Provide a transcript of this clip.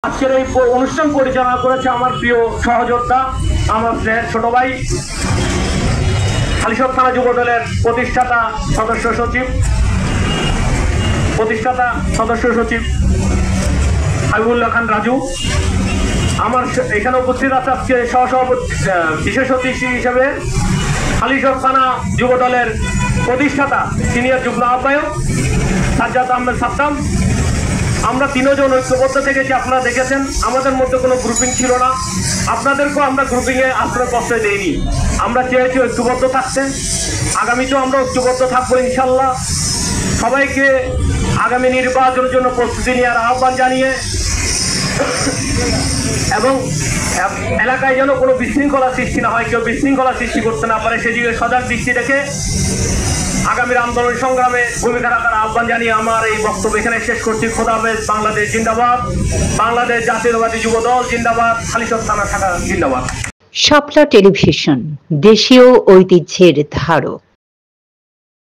আজকের এই অনুষ্ঠান পরিচালনা করেছে আমার প্রিয় সহযোদ্ধা, আমার ছোট ভাই, হালিশহর থানা যুব দলের প্রতিষ্ঠাতা সদস্য সচিব হাবিবুল্লাহ খান রাজু। আমার এখানে উপস্থিত আছে আজকে সহসভাপতি বিশেষ অতিথি হিসেবে হালিশহর থানা যুব দলের প্রতিষ্ঠাতা সিনিয়র যুগ্ম আহ্বায়ক সাজ্জাদ আহমেদ সাদ্দাম। আমরা তিনজন ঐক্যবদ্ধ থেকেছি, আপনারা দেখেছেন আমাদের মধ্যে কোনো গ্রুপিং ছিল না, আপনাদেরকেও আমরা গ্রুপিংয়ে আশ্রয় প্রশ্রয় দেইনি। আমরা চেয়েছি ঐক্যবদ্ধ থাকতে, আগামীতেও আমরা ঐক্যবদ্ধ থাকবো ইনশাল্লাহ। সবাইকে আগামী নির্বাচনের জন্য প্রস্তুতি নেওয়ার আহ্বান জানিয়ে এবং এলাকায় যেন কোনো বিশৃঙ্খলা সৃষ্টি না হয়, কেউ বিশৃঙ্খলা সৃষ্টি করতে না পারে সেদিকে সজাগ দৃষ্টি রেখে আগামীর আন্দোলন সংগ্রামে ভূমিকা রাখার আহ্বান জানিয়ে আমার এই বক্তব্য এখানে শেষ করছি। খোদা হাফেজ। বাংলাদেশ জিন্দাবাদ, বাংলাদেশ জাতীয়তাবাদী যুব দল জিন্দাবাদ, হালিশহর থানা শাখা জিন্দাবাদ। শাপলা টেলিভিশন, দেশীয় ঐতিহ্যের ধারক।